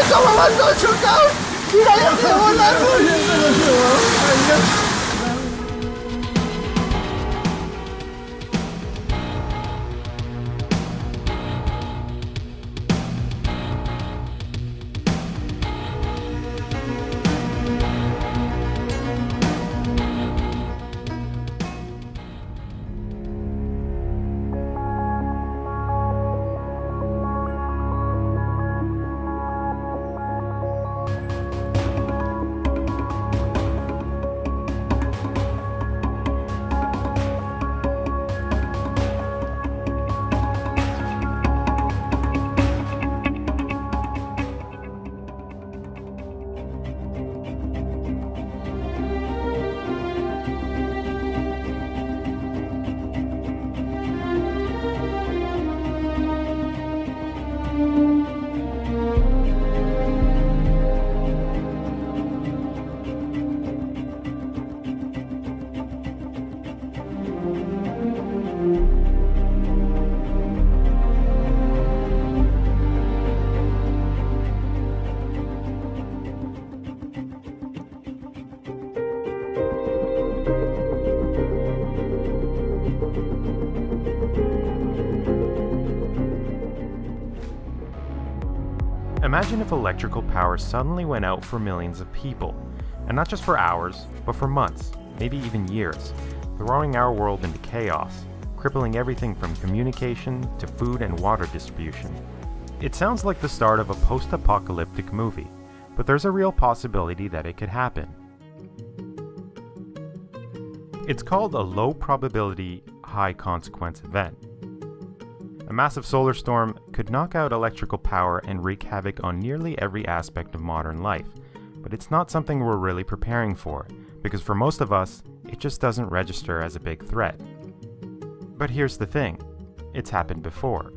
Acabamazdo chocado. Mira, ya te volar. Imagine if electrical power suddenly went out for millions of people, and not just for hours, but for months, maybe even years, throwing our world into chaos, crippling everything from communication to food and water distribution. It sounds like the start of a post-apocalyptic movie, but there's a real possibility that it could happen. It's called a low-probability, high-consequence event. A massive solar storm could knock out electrical power and wreak havoc on nearly every aspect of modern life, but it's not something we're really preparing for, because for most of us, it just doesn't register as a big threat. But here's the thing, it's happened before.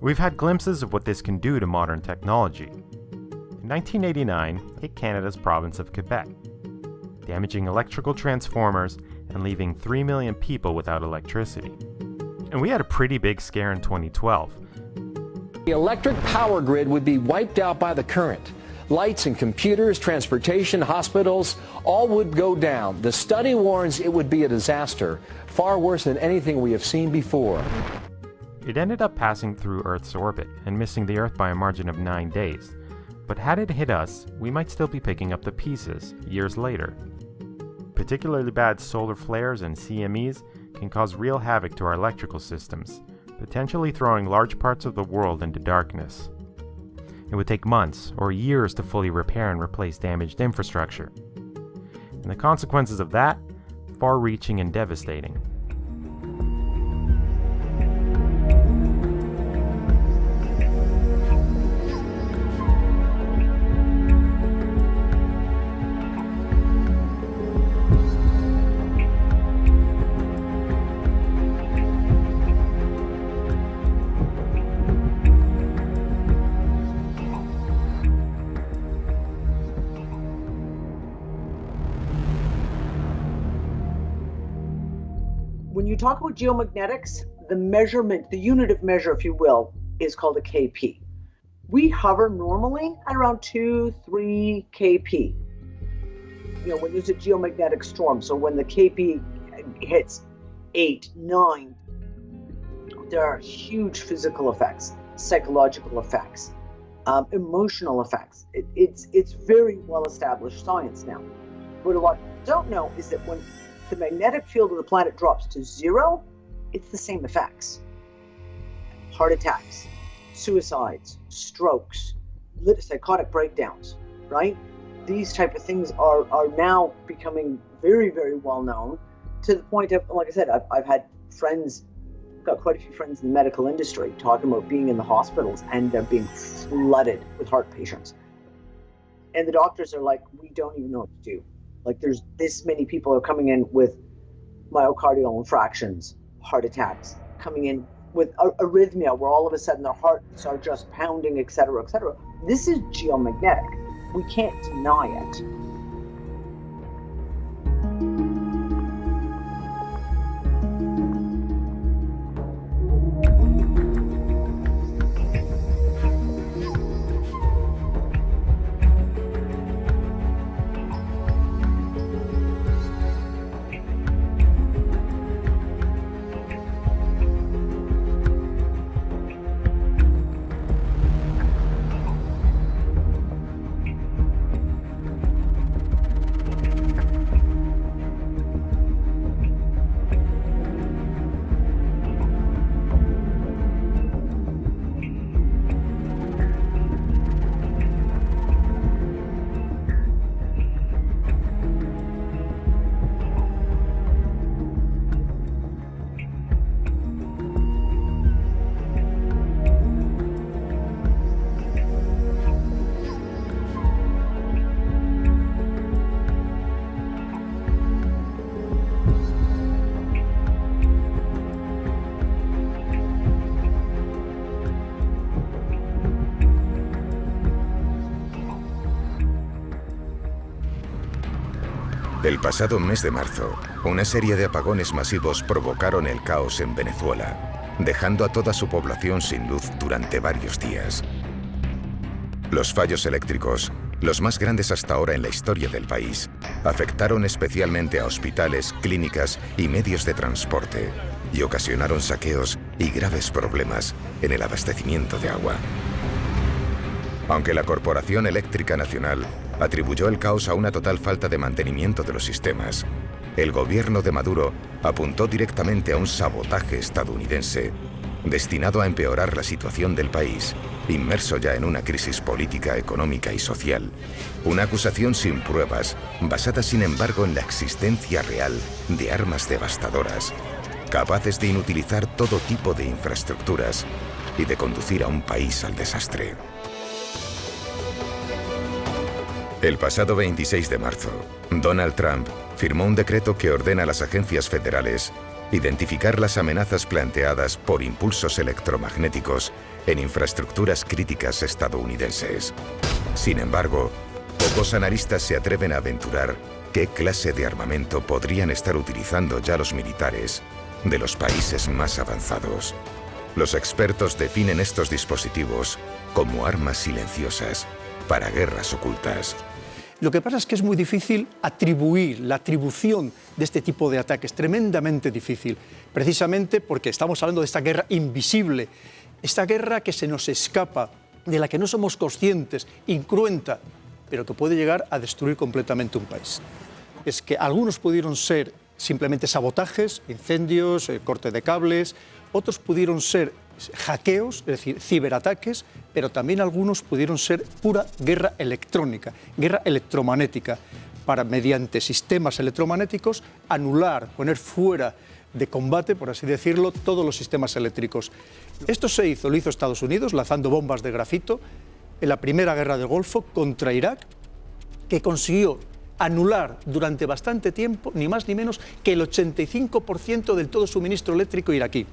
We've had glimpses of what this can do to modern technology. In 1989, hit Canada's province of Quebec, damaging electrical transformers and leaving 3 million people without electricity. And we had a pretty big scare in 2012. The electric power grid would be wiped out by the current. Lights and computers, transportation, hospitals, all would go down. The study warns it would be a disaster, far worse than anything we have seen before. It ended up passing through Earth's orbit and missing the Earth by a margin of 9 days. But had it hit us, we might still be picking up the pieces years later. Particularly bad solar flares and CMEs can cause real havoc to our electrical systems, potentially throwing large parts of the world into darkness. It would take months or years to fully repair and replace damaged infrastructure. And the consequences of that, far-reaching and devastating. When you talk about geomagnetics, the measurement, the unit of measure, if you will, is called a kp. We hover normally at around 2-3 kp. You know, when there's a geomagnetic storm, so when the kp hits 8, 9, there are huge physical effects, psychological effects, emotional effects. It's very well-established science now. But what we don't know is that when the magnetic field of the planet drops to 0, it's the same effects. Heart attacks, suicides, strokes, psychotic breakdowns, right? These type of things are now becoming very, very well known, to the point of, like I said, I've had friends, got quite a few friends in the medical industry talking about being in the hospitals and they're being flooded with heart patients. And the doctors are like, we don't even know what to do. Like, there's this many people are coming in with myocardial infarctions, heart attacks, coming in with arrhythmia, where all of a sudden their hearts are just pounding, et cetera, et cetera. This is geomagnetic. We can't deny it. El pasado mes de marzo, una serie de apagones masivos provocaron el caos en Venezuela, dejando a toda su población sin luz durante varios días. Los fallos eléctricos, los más grandes hasta ahora en la historia del país, afectaron especialmente a hospitales, clínicas y medios de transporte, y ocasionaron saqueos y graves problemas en el abastecimiento de agua. Aunque la Corporación Eléctrica Nacional atribuyó el caos a una total falta de mantenimiento de los sistemas, el gobierno de Maduro apuntó directamente a un sabotaje estadounidense destinado a empeorar la situación del país, inmerso ya en una crisis política, económica y social. Una acusación sin pruebas, basada sin embargo en la existencia real de armas devastadoras, capaces de inutilizar todo tipo de infraestructuras y de conducir a un país al desastre. El pasado 26 de marzo, Donald Trump firmó un decreto que ordena a las agencias federales identificar las amenazas planteadas por impulsos electromagnéticos en infraestructuras críticas estadounidenses. Sin embargo, pocos analistas se atreven a aventurar qué clase de armamento podrían estar utilizando ya los militares de los países más avanzados. Los expertos definen estos dispositivos como armas silenciosas para guerras ocultas. Lo que pasa es que es muy difícil atribuir la atribución de este tipo de ataques, tremendamente difícil, precisamente porque estamos hablando de esta guerra invisible, esta guerra que se nos escapa, de la que no somos conscientes, incruenta, pero que puede llegar a destruir completamente un país. Es que algunos pudieron ser simplemente sabotajes, incendios, corte de cables, otros pudieron ser hackeos, es decir, ciberataques, pero también algunos pudieron ser pura guerra electrónica, guerra electromagnética, para mediante sistemas electromagnéticos anular, poner fuera de combate, por así decirlo, todos los sistemas eléctricos. Esto lo hizo Estados Unidos lanzando bombas de grafito en la primera guerra del Golfo contra Irak, que consiguió anular durante bastante tiempo, ni más ni menos, que el 85% del todo suministro eléctrico iraquí.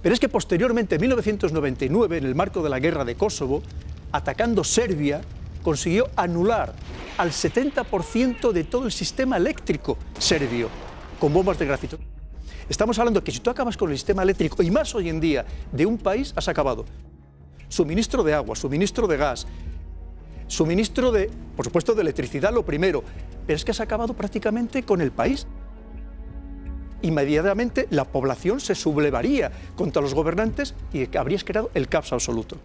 Pero es que posteriormente, en 1999, en el marco de la guerra de Kosovo, atacando Serbia, consiguió anular al 70% de todo el sistema eléctrico serbio con bombas de grafito. Estamos hablando de que si tú acabas con el sistema eléctrico, y más hoy en día, de un país, has acabado. Suministro de agua, suministro de gas, suministro de, por supuesto, de electricidad, lo primero, pero es que has acabado prácticamente con el país. Inmediatamente la población se sublevaría contra los gobernantes y habrías creado el caos absoluto.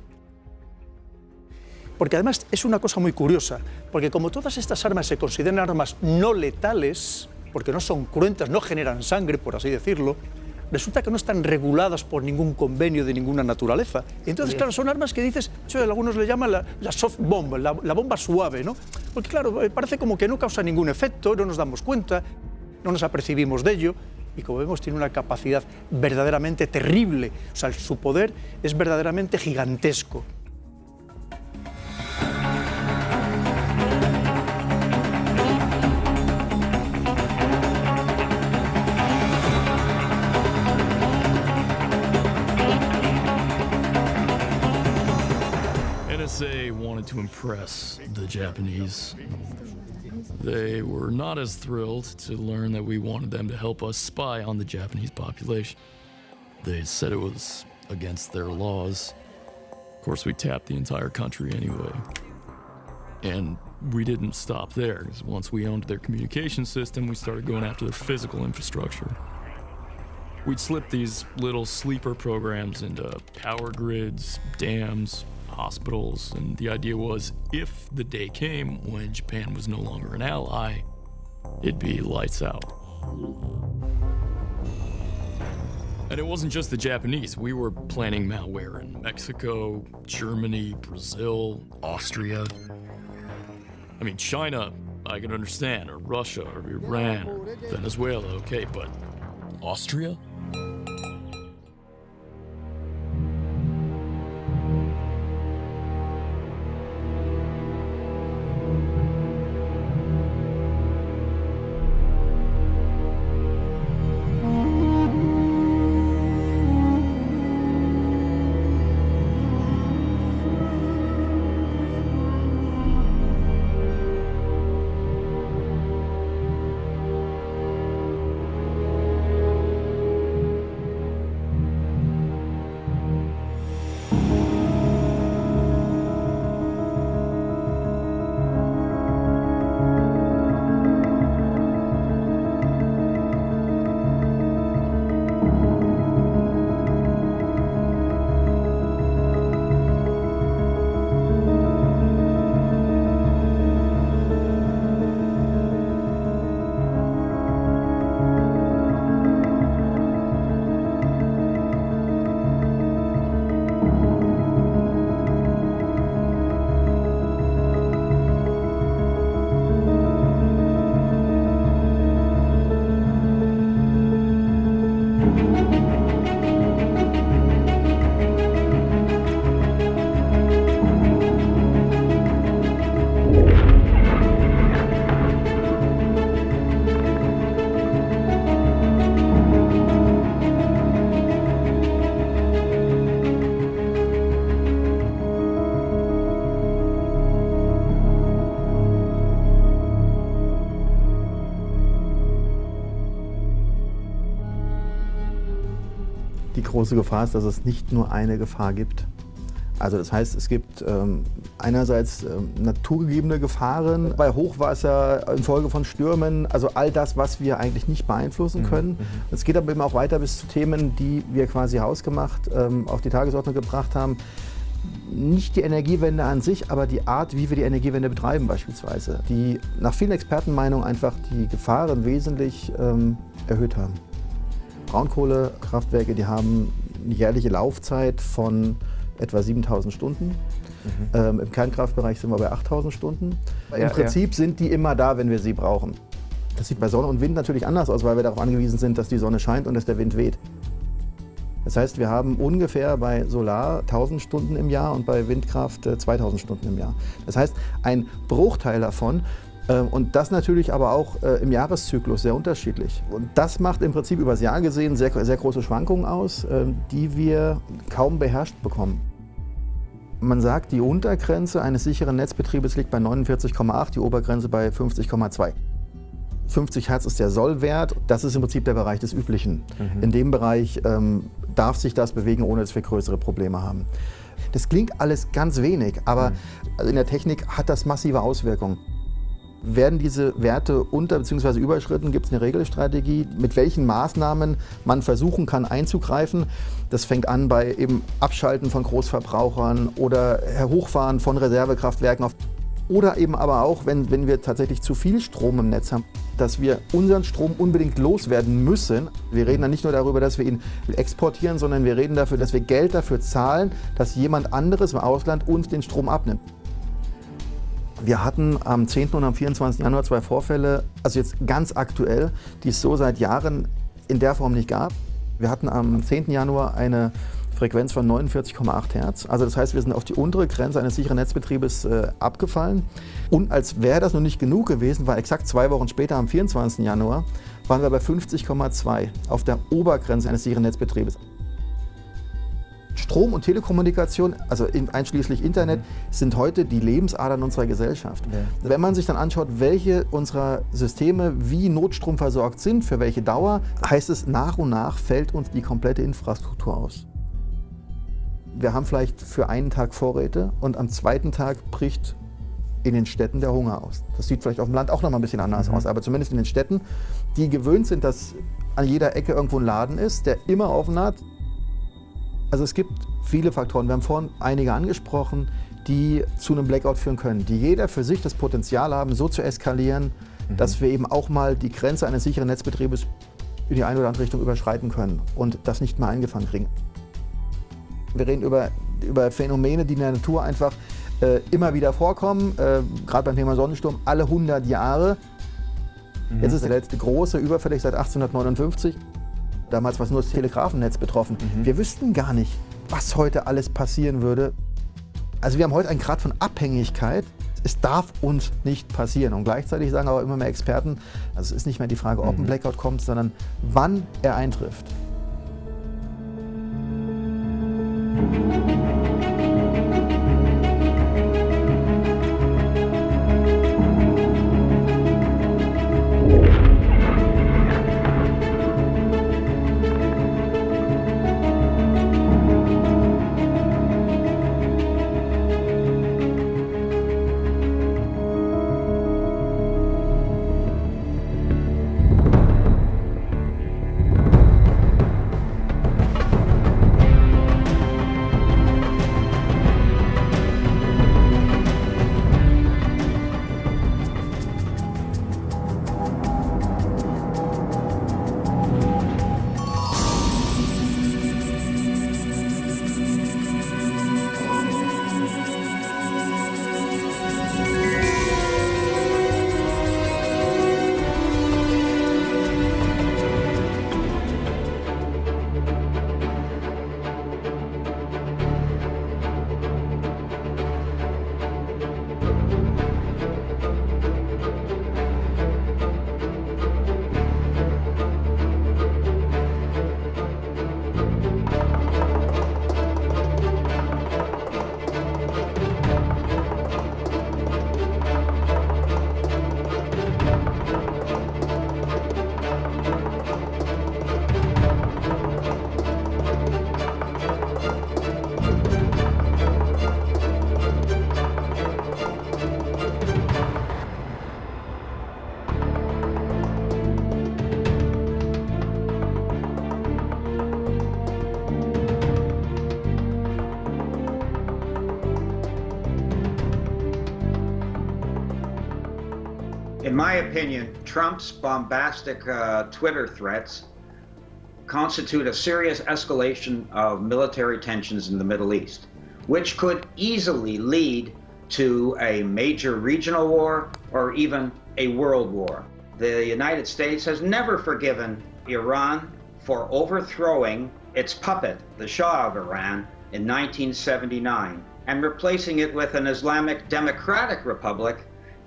Porque además es una cosa muy curiosa, porque como todas estas armas se consideran armas no letales, porque no son cruentas, no generan sangre, por así decirlo, resulta que no están reguladas por ningún convenio de ninguna naturaleza. Entonces, claro, son armas que dices, algunos le llaman la soft bomb, la bomba suave, ¿no? Porque claro, parece como que no causa ningún efecto, no nos damos cuenta, no nos apercibimos de ello. Y como vemos, tiene una capacidad verdaderamente terrible. O sea, su poder es verdaderamente gigantesco. NSA wanted to impress the Japanese. They were not as thrilled to learn that we wanted them to help us spy on the Japanese population. They said it was against their laws. Of course, we tapped the entire country anyway. And we didn't stop there, because once we owned their communication system, we started going after their physical infrastructure. We'd slip these little sleeper programs into power grids, dams, hospitals, and the idea was if the day came when Japan was no longer an ally, it'd be lights out. And it wasn't just the Japanese. We were planning malware in Mexico, Germany, Brazil, Austria. I mean, China, I can understand, or Russia, or Iran, or Venezuela, okay, but Austria? Die große Gefahr ist, dass es nicht nur eine Gefahr gibt. Also das heißt, es gibt einerseits naturgegebene Gefahren bei Hochwasser, infolge von Stürmen, also all das, was wir eigentlich nicht beeinflussen können. Es geht aber eben auch weiter bis zu Themen, die wir quasi hausgemacht auf die Tagesordnung gebracht haben. Nicht die Energiewende an sich, aber die Art, wie wir die Energiewende betreiben beispielsweise, die nach vielen Expertenmeinungen einfach die Gefahren wesentlich erhöht haben. Braunkohlekraftwerke, die haben eine jährliche Laufzeit von etwa 7.000 Stunden. Im Kernkraftbereich sind wir bei 8.000 Stunden. Im Prinzip sind die immer da, wenn wir sie brauchen. Das sieht bei Sonne und Wind natürlich anders aus, weil wir darauf angewiesen sind, dass die Sonne scheint und dass der Wind weht. Das heißt, wir haben ungefähr bei Solar 1.000 Stunden im Jahr und bei Windkraft 2.000 Stunden im Jahr. Das heißt, ein Bruchteil davon. Und das natürlich aber auch im Jahreszyklus sehr unterschiedlich. Und das macht im Prinzip übers Jahr gesehen sehr, sehr große Schwankungen aus, die wir kaum beherrscht bekommen. Man sagt, die Untergrenze eines sicheren Netzbetriebes liegt bei 49,8, die Obergrenze bei 50,2. 50 Hertz ist der Sollwert, das ist im Prinzip der Bereich des Üblichen. In dem Bereich darf sich das bewegen, ohne dass wir größere Probleme haben. Das klingt alles ganz wenig, aber in der Technik hat das massive Auswirkungen. Werden diese Werte unter- bzw. überschritten, gibt es eine Regelstrategie, mit welchen Maßnahmen man versuchen kann einzugreifen. Das fängt an bei eben Abschalten von Großverbrauchern oder Hochfahren von Reservekraftwerken auf. Oder eben aber auch, wenn wir tatsächlich zu viel Strom im Netz haben, dass wir unseren Strom unbedingt loswerden müssen. Wir reden dann nicht nur darüber, dass wir ihn exportieren, sondern wir reden dafür, dass wir Geld dafür zahlen, dass jemand anderes im Ausland uns den Strom abnimmt. Wir hatten am 10. und am 24. Januar 2 Vorfälle, also jetzt ganz aktuell, die es so seit Jahren in der Form nicht gab. Wir hatten am 10. Januar eine Frequenz von 49,8 Hertz. Also das heißt, wir sind auf die untere Grenze eines sicheren Netzbetriebes abgefallen. Und als wäre das noch nicht genug gewesen, war exakt 2 Wochen später, am 24. Januar, waren wir bei 50,2 auf der Obergrenze eines sicheren Netzbetriebes. Strom und Telekommunikation, also einschließlich Internet, sind heute die Lebensadern unserer Gesellschaft. Ja. Wenn man sich dann anschaut, welche unserer Systeme wie notstromversorgt sind, für welche Dauer, heißt es, nach und nach fällt uns die komplette Infrastruktur aus. Wir haben vielleicht für einen Tag Vorräte und am zweiten Tag bricht in den Städten der Hunger aus. Das sieht vielleicht auf dem Land auch noch mal ein bisschen anders aus, aber zumindest in den Städten, die gewöhnt sind, dass an jeder Ecke irgendwo ein Laden ist, der immer offen hat. Also es gibt viele Faktoren, wir haben vorhin einige angesprochen, die zu einem Blackout führen können, die jeder für sich das Potenzial haben, so zu eskalieren, dass wir eben auch mal die Grenze eines sicheren Netzbetriebes in die eine oder andere Richtung überschreiten können und das nicht mal eingefangen kriegen. Wir reden über Phänomene, die in der Natur einfach immer wieder vorkommen, gerade beim Thema Sonnensturm, alle 100 Jahre. Jetzt ist der letzte große überfällig seit 1859. Damals war es nur das Telegrafennetz betroffen. Wir wüssten gar nicht, was heute alles passieren würde. Also wir haben heute einen Grad von Abhängigkeit. Es darf uns nicht passieren. Und gleichzeitig sagen aber immer mehr Experten, also es ist nicht mehr die Frage, ob ein Blackout kommt, sondern wann er eintrifft. In my opinion, Trump's bombastic Twitter threats constitute a serious escalation of military tensions in the Middle East, which could easily lead to a major regional war or even a world war. The United States has never forgiven Iran for overthrowing its puppet, the Shah of Iran, in 1979, and replacing it with an Islamic Democratic Republic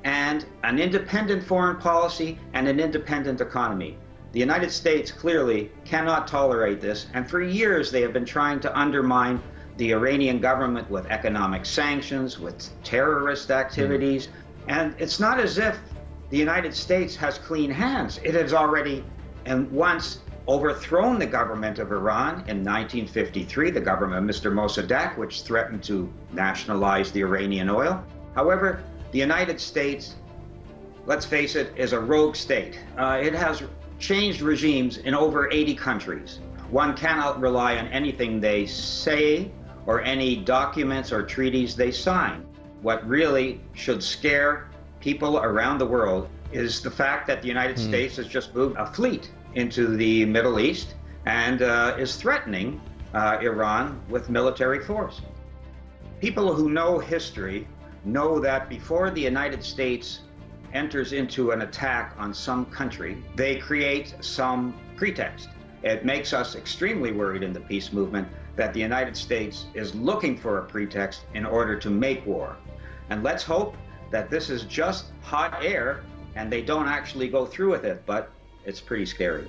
and an independent foreign policy and an independent economy. The United States clearly cannot tolerate this, and for years they have been trying to undermine the Iranian government with economic sanctions, with terrorist activities, and it's not as if the United States has clean hands. It has already and once overthrown the government of Iran in 1953, the government of Mr. Mossadegh, which threatened to nationalize the Iranian oil. However, the United States, let's face it, is a rogue state. It has changed regimes in over 80 countries. One cannot rely on anything they say or any documents or treaties they sign. What really should scare people around the world is the fact that the United States has just moved a fleet into the Middle East and is threatening Iran with military force. People who know history know that before the United States enters into an attack on some country, they create some pretext. It makes us extremely worried in the peace movement that the United States is looking for a pretext in order to make war. And let's hope that this is just hot air and they don't actually go through with it, but it's pretty scary.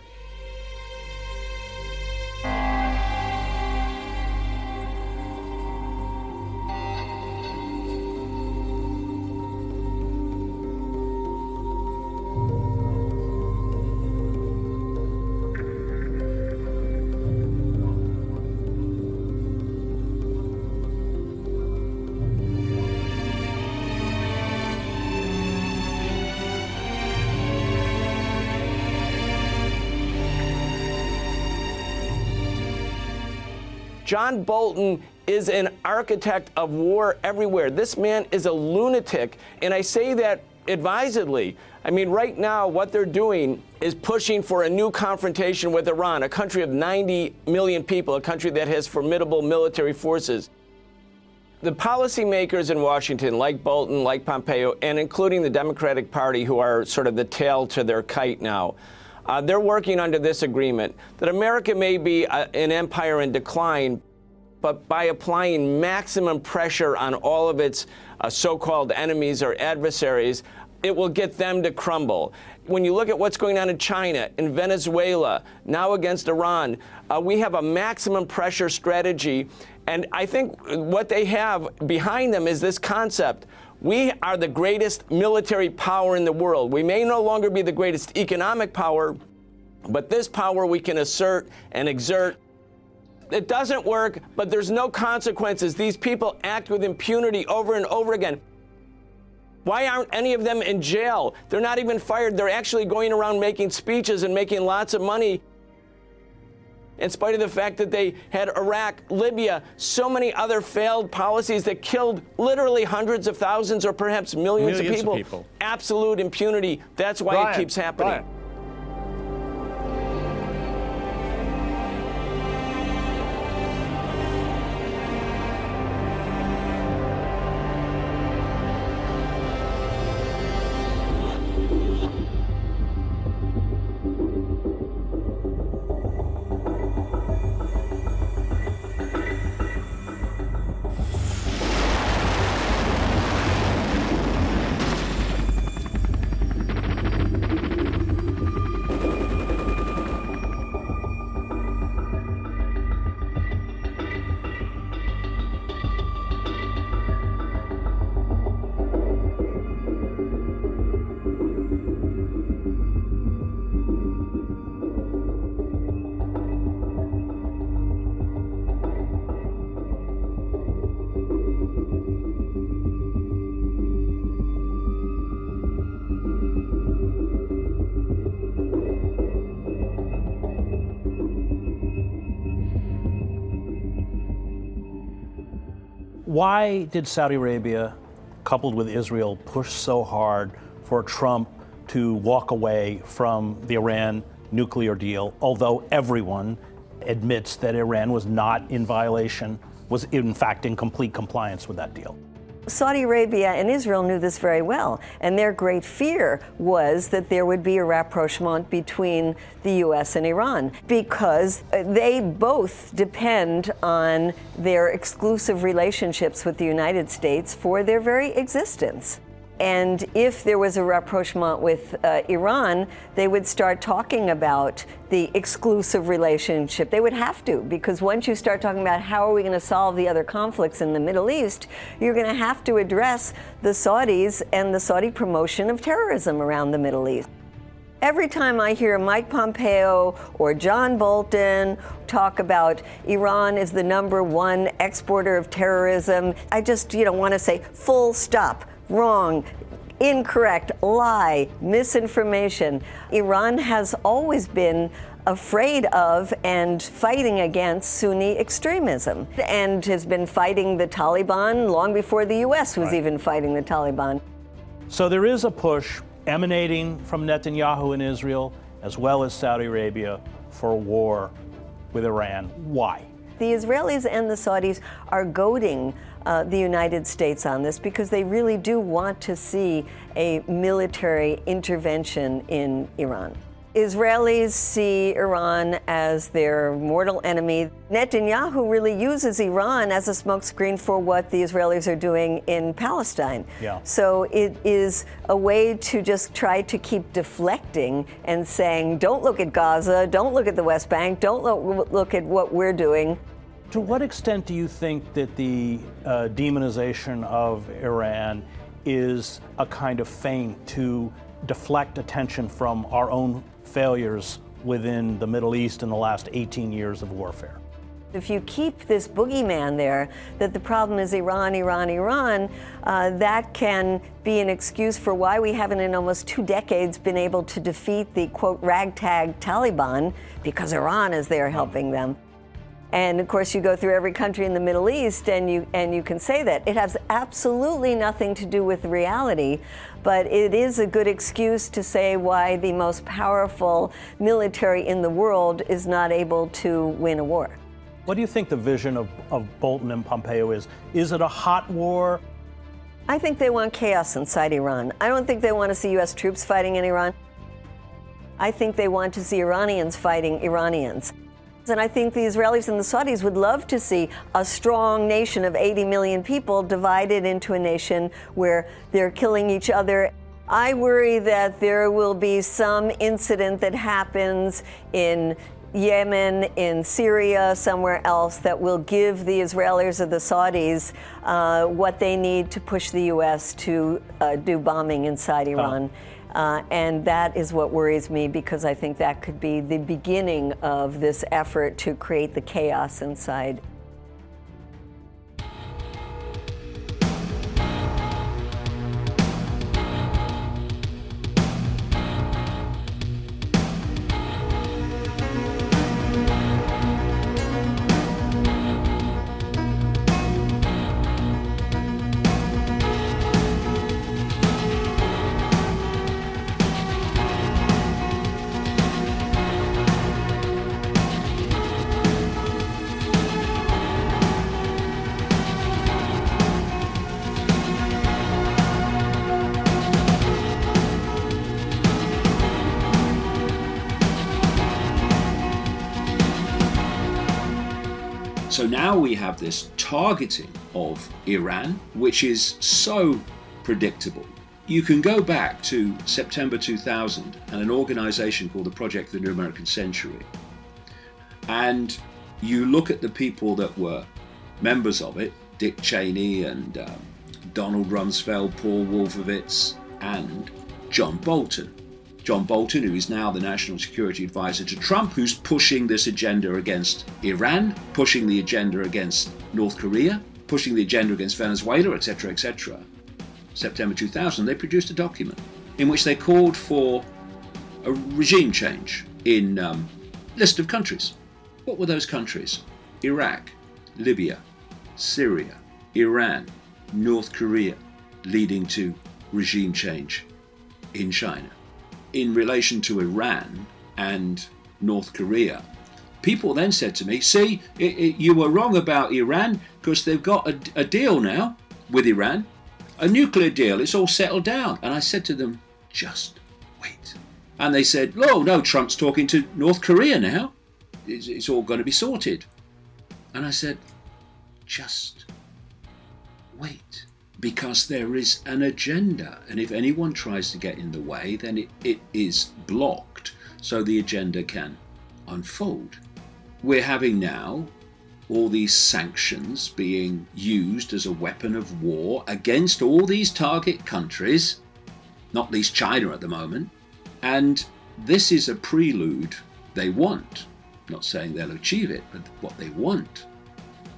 John Bolton is an architect of war everywhere. This man is a lunatic, and I say that advisedly. I mean, right now, what they're doing is pushing for a new confrontation with Iran, a country of 90 million people, a country that has formidable military forces. The policymakers in Washington, like Bolton, like Pompeo, and including the Democratic Party, who are sort of the tail to their kite now, they're working under this agreement that America may be an empire in decline, but by applying maximum pressure on all of its so-called enemies or adversaries, it will get them to crumble. When you look at what's going on in China, in Venezuela, now against Iran, we have a maximum pressure strategy. And I think what they have behind them is this concept. We are the greatest military power in the world. We may no longer be the greatest economic power, but this power we can assert and exert. It doesn't work, but there's no consequences. These people act with impunity over and over again. Why aren't any of them in jail? They're not even fired. They're actually going around making speeches and making lots of money, in spite of the fact that they had Iraq, Libya, so many other failed policies that killed literally hundreds of thousands or perhaps millions of people. Absolute impunity. That's why it keeps happening. Why did Saudi Arabia, coupled with Israel, push so hard for Trump to walk away from the Iran nuclear deal, although everyone admits that Iran was not in violation, was in fact in complete compliance with that deal. Saudi Arabia and Israel knew this very well, and their great fear was that there would be a rapprochement between the U.S. and Iran, because they both depend on their exclusive relationships with the United States for their very existence. And if there was a rapprochement with Iran, they would start talking about the exclusive relationship. They would have to, because once you start talking about how are we going to solve the other conflicts in the Middle East, you're going to have to address the Saudis and the Saudi promotion of terrorism around the Middle East. Every time I hear Mike Pompeo or John Bolton talk about Iran is the #1 exporter of terrorism, I just, want to say full stop. Wrong, incorrect, lie, misinformation. Iran has always been afraid of and fighting against Sunni extremism, and has been fighting the Taliban long before the U.S. was even fighting the Taliban. So there is a push emanating from Netanyahu in Israel, as well as Saudi Arabia, for a war with Iran. Why? The Israelis and the Saudis are goading the United States on this because they really do want to see a military intervention in Iran. Israelis see Iran as their mortal enemy. Netanyahu really uses Iran as a smokescreen for what the Israelis are doing in Palestine. Yeah. So it is a way to just try to keep deflecting and saying, don't look at Gaza, don't look at the West Bank, don't look at what we're doing. To what extent do you think that the demonization of Iran is a kind of feint to deflect attention from our own failures within the Middle East in the last 18 years of warfare? If you keep this boogeyman there, that the problem is Iran, Iran, Iran, that can be an excuse for why we haven't in almost 2 decades been able to defeat the, quote, ragtag Taliban, because Iran is there helping them. And of course, you go through every country in the Middle East and you can say that. It has absolutely nothing to do with reality, but it is a good excuse to say why the most powerful military in the world is not able to win a war. What do you think the vision of Bolton and Pompeo is? Is it a hot war? I think they want chaos inside Iran. I don't think they want to see U.S. troops fighting in Iran. I think they want to see Iranians fighting Iranians. And I think the Israelis and the Saudis would love to see a strong nation of 80 million people divided into a nation where they're killing each other. I worry that there will be some incident that happens in Yemen, in Syria, somewhere else, that will give the Israelis or the Saudis what they need to push the U.S. to do bombing inside Iran. And that is what worries me, because I think that could be the beginning of this effort to create the chaos inside. So now we have this targeting of Iran, which is so predictable. You can go back to September 2000 and an organization called the Project for the New American Century. And you look at the people that were members of it, Dick Cheney and Donald Rumsfeld, Paul Wolfowitz, and John Bolton. John Bolton, who is now the National Security Advisor to Trump, who's pushing this agenda against Iran, pushing the agenda against North Korea, pushing the agenda against Venezuela, etc., etc. September 2000, they produced a document in which they called for a regime change in a list of countries. What were those countries? Iraq, Libya, Syria, Iran, North Korea, leading to regime change in China. in relation to Iran and North Korea, people then said to me, see, you were wrong about Iran because they've got a deal now with Iran, a nuclear deal, it's all settled down. And I said to them, just wait. And they said, oh, no, Trump's talking to North Korea now. It's all going to be sorted. And I said, just wait, because there is an agenda. And if anyone tries to get in the way, then it is blocked so the agenda can unfold. We're having now all these sanctions being used as a weapon of war against all these target countries, not least China at the moment. And this is a prelude they want. Not saying they'll achieve it, but what they want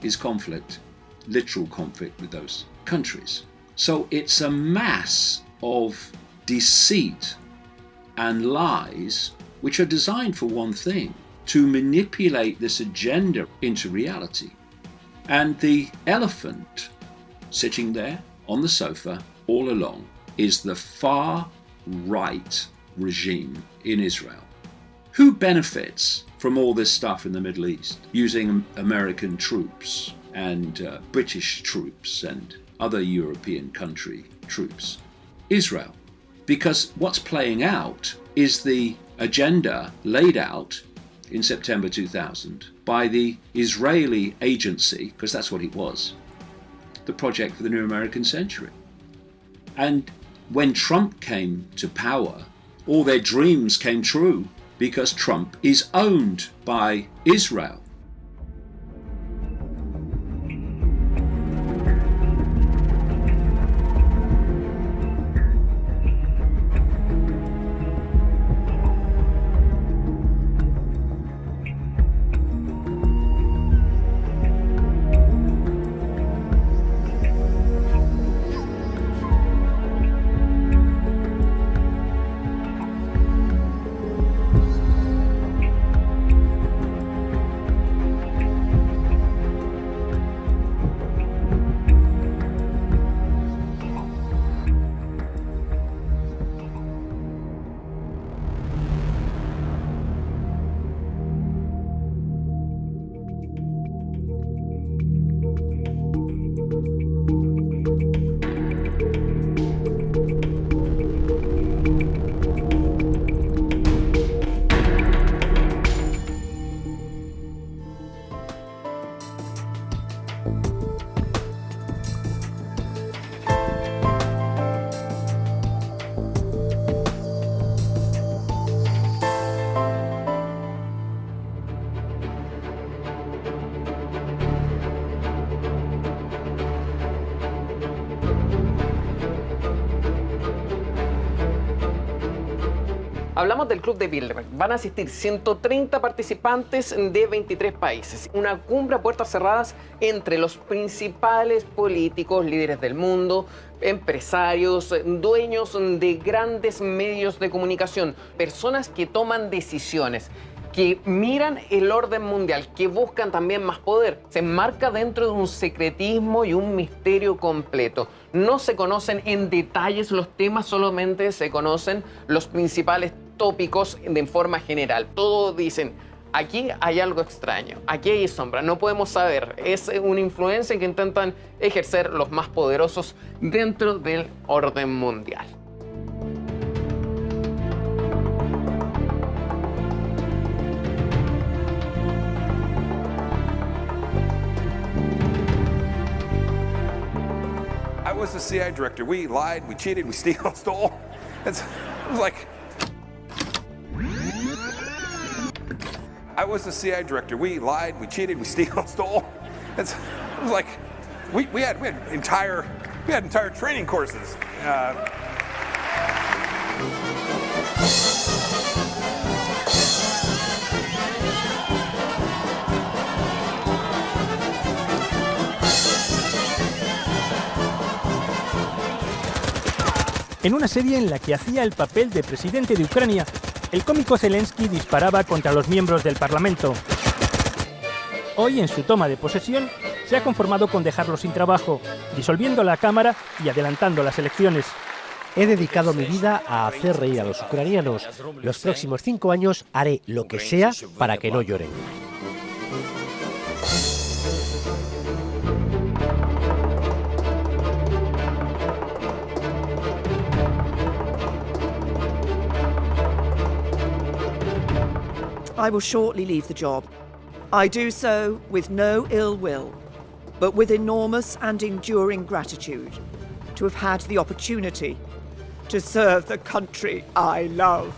is conflict, literal conflict with those countries. So it's a mass of deceit and lies which are designed for one thing, to manipulate this agenda into reality. And the elephant sitting there on the sofa all along is the far right regime in Israel. Who benefits from all this stuff in the Middle East, using American troops and British troops and other European country troops? Israel. Because what's playing out is the agenda laid out in September 2000 by the Israeli agency, because that's what it was, the Project for the New American Century. And when Trump came to power, all their dreams came true because Trump is owned by Israel. Hablamos del Club de Bilderberg. Van a asistir 130 participantes de 23 países. Una cumbre a puertas cerradas entre los principales políticos, líderes del mundo, empresarios, dueños de grandes medios de comunicación, personas que toman decisiones, que miran el orden mundial, que buscan también más poder. Se enmarca dentro de un secretismo y un misterio completo. No se conocen en detalles los temas, solamente se conocen los principales tópicos de forma general. Todos dicen, aquí hay algo extraño, aquí hay sombra, no podemos saber. Es una influencia que intentan ejercer los más poderosos dentro del orden mundial. I was the CIA director. We lied, we cheated, we stole. It was like, I was the CIA director. We lied, we cheated, we stole. It was like, we had entire training courses. En una serie en la que hacía el papel de presidente de Ucrania, el cómico Zelensky disparaba contra los miembros del Parlamento. Hoy, en su toma de posesión, se ha conformado con dejarlo sin trabajo, disolviendo la Cámara y adelantando las elecciones. He dedicado mi vida a hacer reír a los ucranianos. Los próximos 5 años haré lo que sea para que no lloren. I will shortly leave the job. I do so with no ill will, but with enormous and enduring gratitude to have had the opportunity to serve the country I love.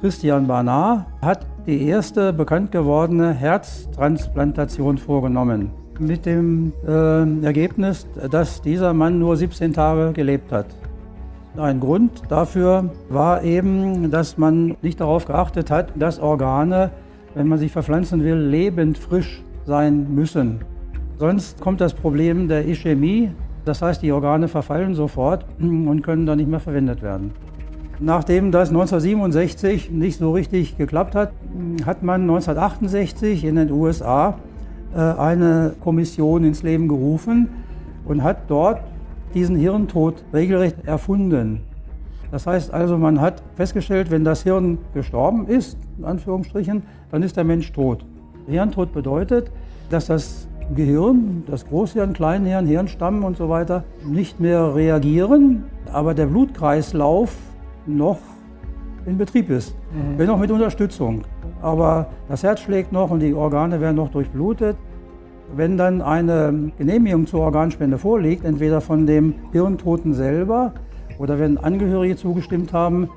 Christian Barnard hat die erste bekannt gewordene Herztransplantation vorgenommen. Mit dem Ergebnis, dass dieser Mann nur 17 Tage gelebt hat. Ein Grund dafür war eben, dass man nicht darauf geachtet hat, dass Organe, wenn man sie verpflanzen will, lebend frisch sein müssen. Sonst kommt das Problem der Ischämie, das heißt, die Organe verfallen sofort und können dann nicht mehr verwendet werden. Nachdem das 1967 nicht so richtig geklappt hat, hat man 1968 in den USA eine Kommission ins Leben gerufen und hat dort diesen Hirntod regelrecht erfunden. Das heißt also, man hat festgestellt, wenn das Hirn gestorben ist, in Anführungsstrichen, dann ist der Mensch tot. Hirntod bedeutet, dass das Gehirn, das Großhirn, Kleinhirn, Hirnstamm und so weiter nicht mehr reagieren, aber der Blutkreislauf noch in Betrieb ist, wenn auch mit Unterstützung. Aber das Herz schlägt noch und die Organe werden noch durchblutet. Wenn dann eine Genehmigung zur Organspende vorliegt, entweder von dem Hirntoten selber oder wenn Angehörige zugestimmt haben,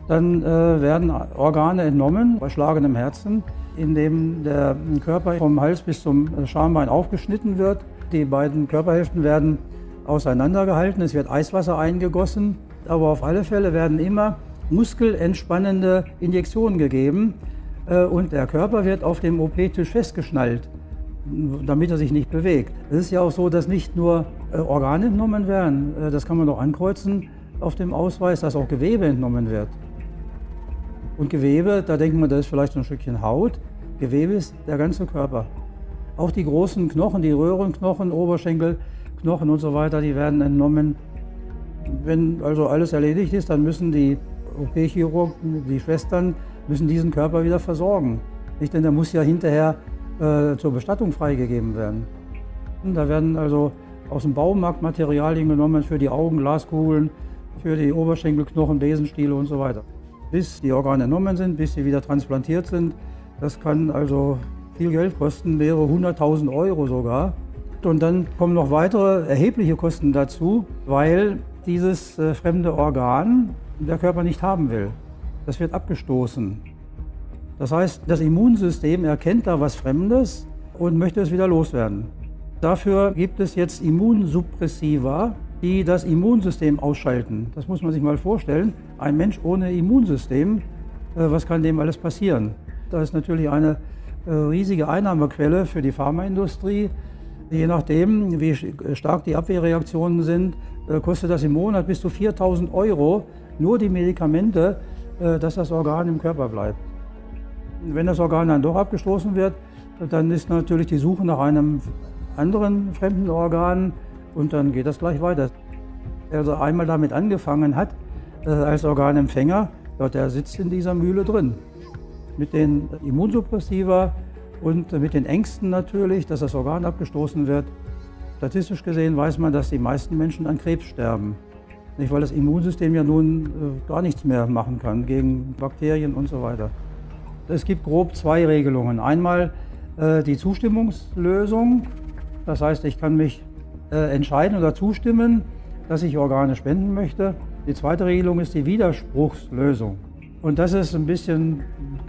Dann werden Organe entnommen bei schlagendem Herzen, indem der Körper vom Hals bis zum Schambein aufgeschnitten wird. Die beiden Körperhälften werden auseinandergehalten, es wird Eiswasser eingegossen, aber auf alle Fälle werden immer muskelentspannende Injektionen gegeben und der Körper wird auf dem OP-Tisch festgeschnallt, damit er sich nicht bewegt. Es ist ja auch so, dass nicht nur Organe entnommen werden, das kann man auch ankreuzen auf dem Ausweis, dass auch Gewebe entnommen wird. Und Gewebe, da denkt man, das ist vielleicht so ein Stückchen Haut. Gewebe ist der ganze Körper. Auch die großen Knochen, die Röhrenknochen, Oberschenkelknochen und so weiter, die werden entnommen. Wenn also alles erledigt ist, dann müssen die OP-Chirurgen, die Schwestern, müssen diesen Körper wieder versorgen. Nicht, denn der muss ja hinterher zur Bestattung freigegeben werden. Und da werden also aus dem Baumarkt Materialien genommen für die Augen, Glaskugeln, für die Oberschenkelknochen, Besenstiele und so weiter. Bis die Organe entnommen sind, bis sie wieder transplantiert sind. Das kann also viel Geld kosten, mehrere 100.000 Euro sogar. Und dann kommen noch weitere erhebliche Kosten dazu, weil dieses fremde Organ der Körper nicht haben will. Das wird abgestoßen. Das heißt, das Immunsystem erkennt da was Fremdes und möchte es wieder loswerden. Dafür gibt es jetzt Immunsuppressiva, die das Immunsystem ausschalten. Das muss man sich mal vorstellen. Ein Mensch ohne Immunsystem, was kann dem alles passieren? Das ist natürlich eine riesige Einnahmequelle für die Pharmaindustrie. Je nachdem, wie stark die Abwehrreaktionen sind, kostet das im Monat bis zu 4.000 Euro nur die Medikamente, dass das Organ im Körper bleibt. Wenn das Organ dann doch abgestoßen wird, dann ist natürlich die Suche nach einem anderen fremden Organ und dann geht das gleich weiter. Wer also einmal damit angefangen hat, als Organempfänger, ja, der sitzt in dieser Mühle drin. Mit den Immunsuppressiva und mit den Ängsten natürlich, dass das Organ abgestoßen wird. Statistisch gesehen weiß man, dass die meisten Menschen an Krebs sterben. Nicht, weil das Immunsystem ja nun gar nichts mehr machen kann gegen Bakterien und so weiter. Es gibt grob zwei Regelungen. Einmal die Zustimmungslösung. Das heißt, ich kann mich entscheiden oder zustimmen, dass ich Organe spenden möchte. Die zweite Regelung ist die Widerspruchslösung. Und das ist ein bisschen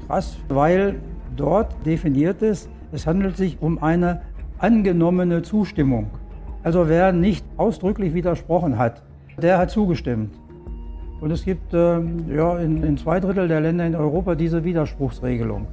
krass, weil dort definiert ist, es handelt sich um eine angenommene Zustimmung. Also wer nicht ausdrücklich widersprochen hat, der hat zugestimmt. Und es gibt ja, in 2/3 der Länder in Europa diese Widerspruchsregelung.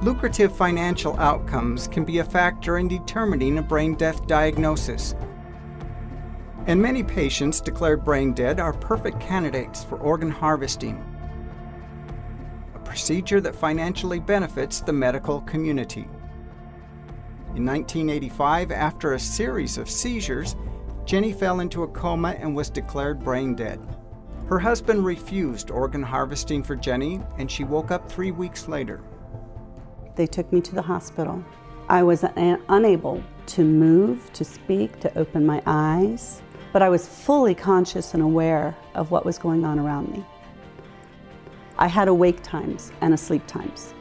Lucrative financial outcomes can be a factor in determining a brain death diagnosis. And many patients declared brain dead are perfect candidates for organ harvesting, a procedure that financially benefits the medical community. In 1985, after a series of seizures, Jenny fell into a coma and was declared brain dead. Her husband refused organ harvesting for Jenny, and she woke up 3 weeks later. They took me to the hospital. I was unable to move, to speak, to open my eyes, but I was fully conscious and aware of what was going on around me. I had awake times and asleep times.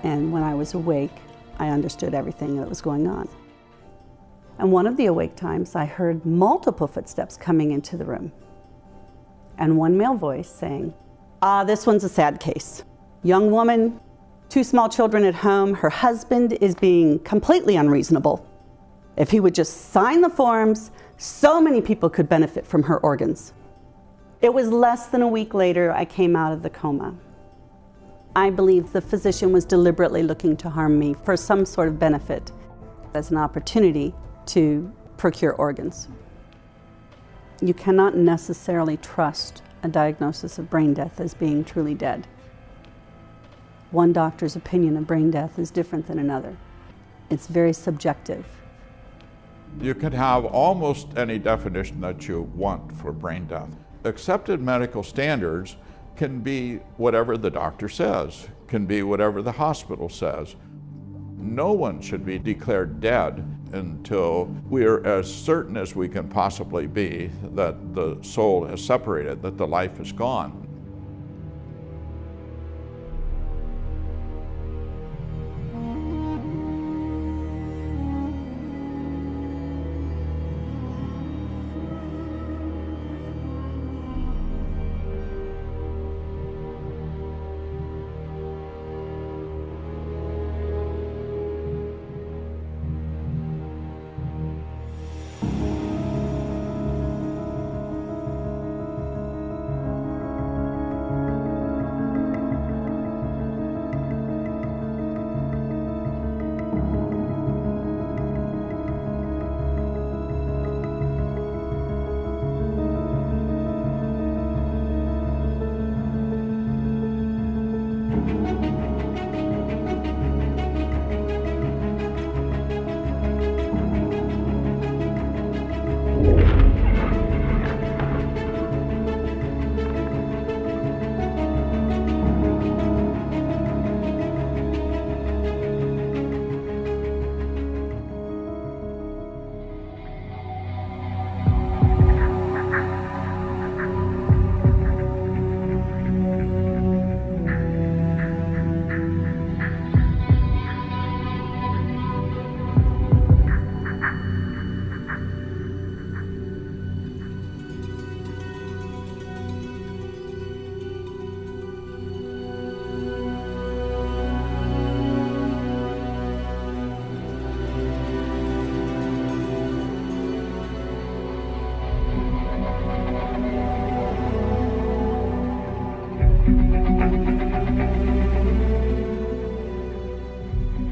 And when I was awake, I understood everything that was going on. And one of the awake times, I heard multiple footsteps coming into the room. And one male voice saying, this one's a sad case. Young woman, 2 small children at home, her husband is being completely unreasonable. If he would just sign the forms, so many people could benefit from her organs. It was less than a week later I came out of the coma. I believe the physician was deliberately looking to harm me for some sort of benefit as an opportunity to procure organs. You cannot necessarily trust a diagnosis of brain death as being truly dead. One doctor's opinion of brain death is different than another. It's very subjective. You can have almost any definition that you want for brain death. Accepted medical standards can be whatever the doctor says, can be whatever the hospital says. No one should be declared dead until we're as certain as we can possibly be that the soul has separated, that the life is gone.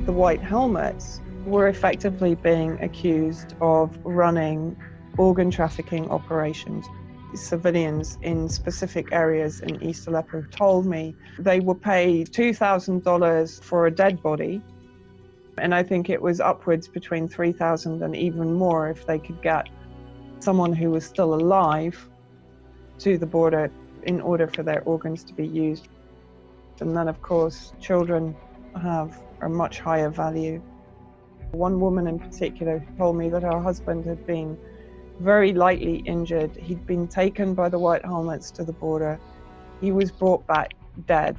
The white helmets were effectively being accused of running organ trafficking operations. Civilians in specific areas in East Aleppo told me they were paid $2,000 for a dead body, and I think it was upwards between $3,000 and even more if they could get someone who was still alive to the border in order for their organs to be used. And then, of course, children have a much higher value. One woman in particular told me that her husband had been very lightly injured. He'd been taken by the white helmets to the border. He was brought back dead.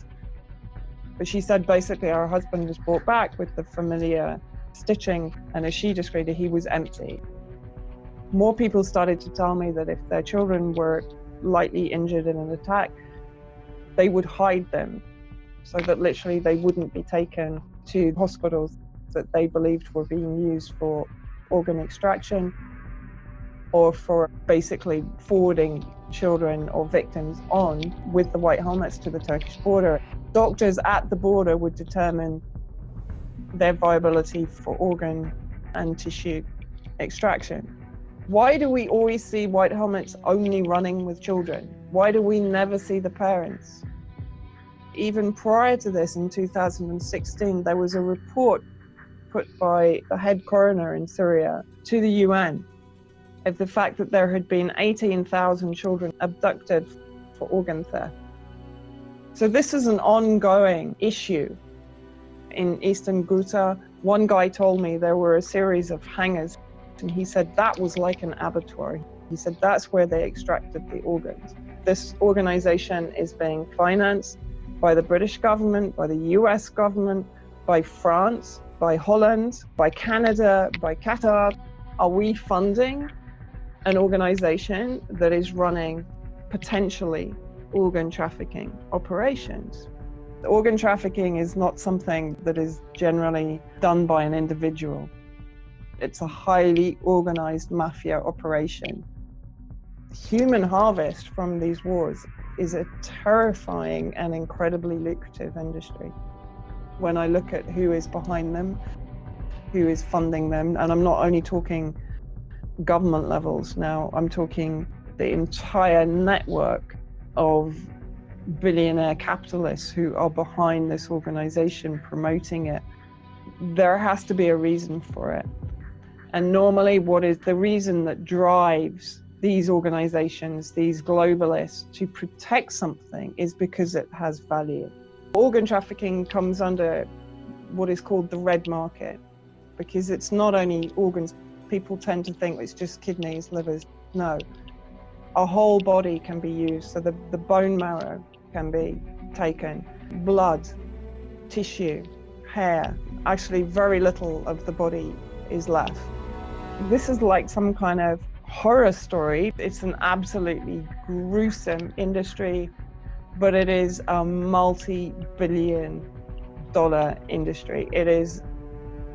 But she said basically her husband was brought back with the familiar stitching, and as she described it, he was empty. More people started to tell me that if their children were lightly injured in an attack, they would hide them so that literally they wouldn't be taken to hospitals that they believed were being used for organ extraction or for basically forwarding children or victims on with the white helmets to the Turkish border. Doctors at the border would determine their viability for organ and tissue extraction. Why do we always see white helmets only running with children? Why do we never see the parents? Even prior to this, in 2016, there was a report put by the head coroner in Syria to the UN of the fact that there had been 18,000 children abducted for organ theft. So this is an ongoing issue. In Eastern Ghouta, one guy told me there were a series of hangars, and he said that was like an abattoir. He said that's where they extracted the organs. This organization is being financed by the British government, by the US government, by France, by Holland, by Canada, by Qatar. Are we funding an organization that is running potentially organ trafficking operations? Organ trafficking is not something that is generally done by an individual. It's a highly organized mafia operation. Human harvest from these wars is a terrifying and incredibly lucrative industry. When I look at who is behind them, who is funding them, and I'm not only talking government levels now, I'm talking the entire network of billionaire capitalists who are behind this organization promoting it. There has to be a reason for it. And normally what is the reason that drives these organizations, these globalists, to protect something is because it has value. Organ trafficking comes under what is called the red market, because it's not only organs. People tend to think it's just kidneys, livers. No, our whole body can be used. So the bone marrow can be taken, blood, tissue, hair. Actually, very little of the body is left. This is like some kind of horror story. It's an absolutely gruesome industry, but it is a multi-billion-dollar industry. It is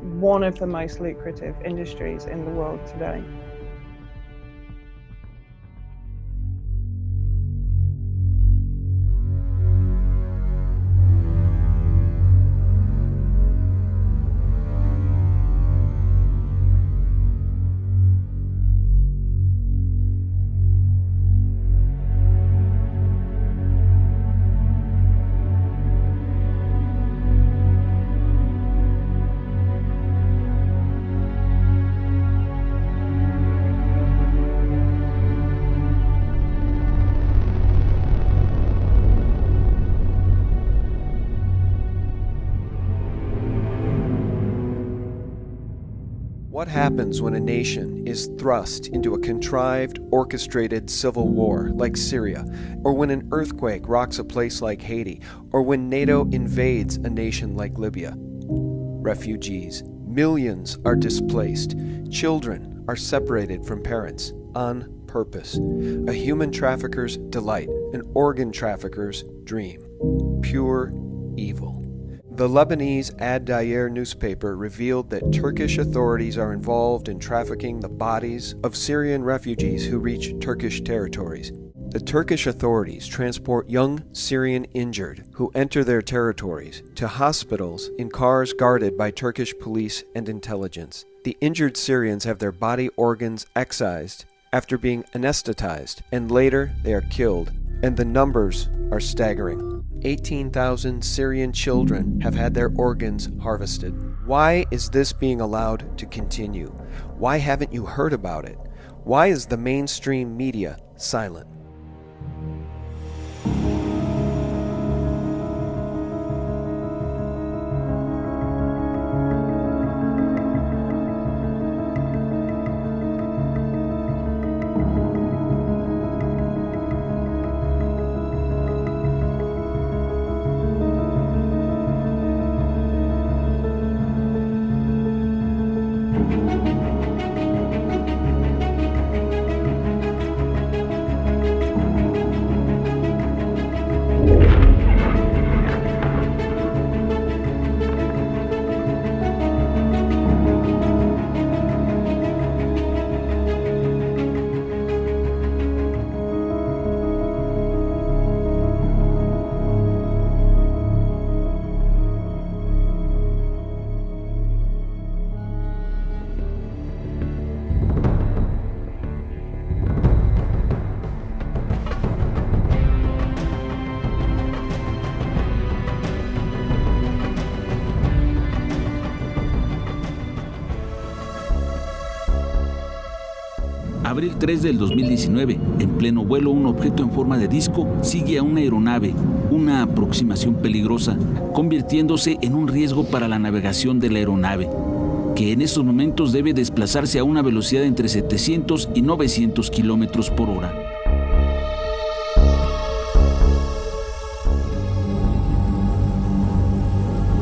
one of the most lucrative industries in the world today. What happens when a nation is thrust into a contrived, orchestrated civil war like Syria, or when an earthquake rocks a place like Haiti, or when NATO invades a nation like Libya? Refugees. Millions are displaced. Children are separated from parents on purpose. A human trafficker's delight, an organ trafficker's dream. Pure evil. The Lebanese Ad Dayer newspaper revealed that Turkish authorities are involved in trafficking the bodies of Syrian refugees who reach Turkish territories. The Turkish authorities transport young Syrian injured who enter their territories to hospitals in cars guarded by Turkish police and intelligence. The injured Syrians have their body organs excised after being anesthetized, and later they are killed, and the numbers are staggering. 18,000 Syrian children have had their organs harvested. Why is this being allowed to continue? Why haven't you heard about it? Why is the mainstream media silent? Abril 3 del 2019, en pleno vuelo, un objeto en forma de disco sigue a una aeronave, una aproximación peligrosa, convirtiéndose en un riesgo para la navegación de la aeronave, que en estos momentos debe desplazarse a una velocidad entre 700 y 900 kilómetros por hora.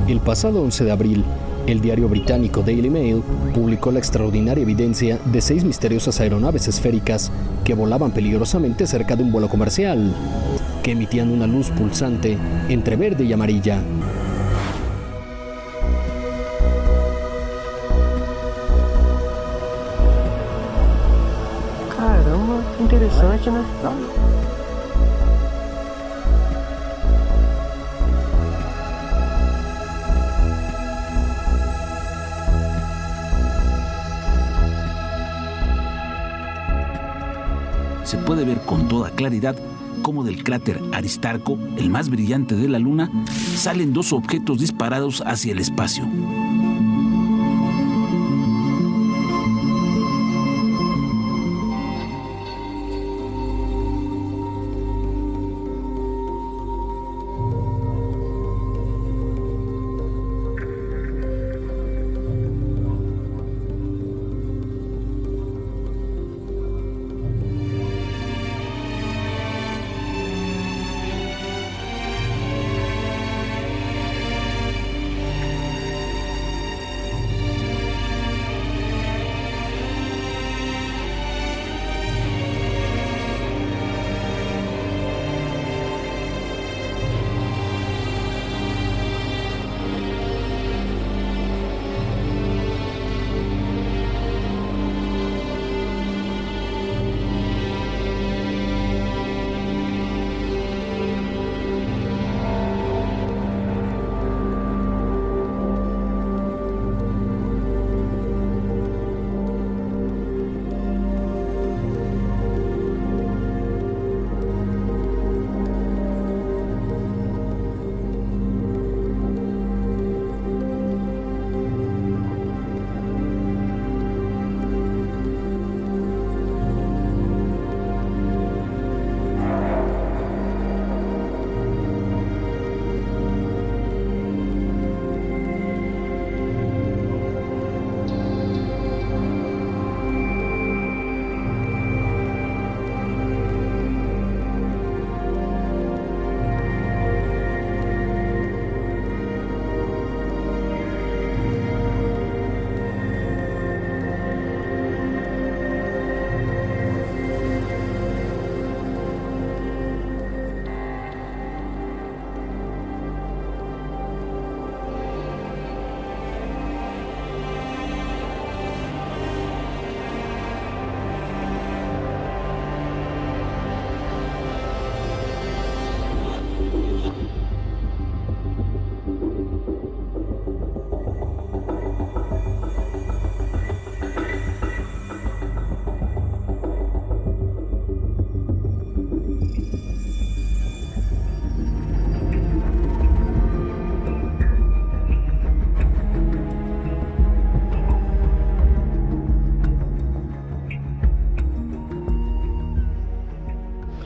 El pasado 11 de abril, el diario británico Daily Mail publicó la extraordinaria evidencia de 6 misteriosas aeronaves esféricas que volaban peligrosamente cerca de un vuelo comercial, que emitían una luz pulsante entre verde y amarilla. Caramba, interessante, né? se puede ver con toda claridad cómo del cráter Aristarco, el más brillante de la Luna, salen dos objetos disparados hacia el espacio.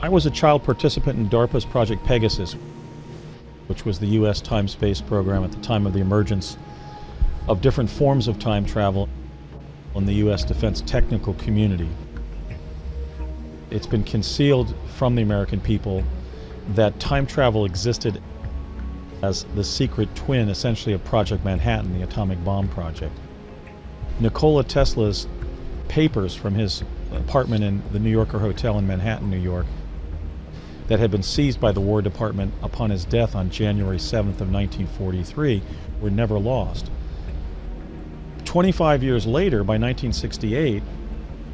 I was a child participant in DARPA's Project Pegasus, which was the U.S. time-space program at the time of the emergence of different forms of time travel in the U.S. defense technical community. It's been concealed from the American people that time travel existed as the secret twin, essentially, of Project Manhattan, the atomic bomb project. Nikola Tesla's papers from his apartment in the New Yorker Hotel in Manhattan, New York, that had been seized by the War Department upon his death on January 7th of 1943 were never lost. 25 years later, by 1968,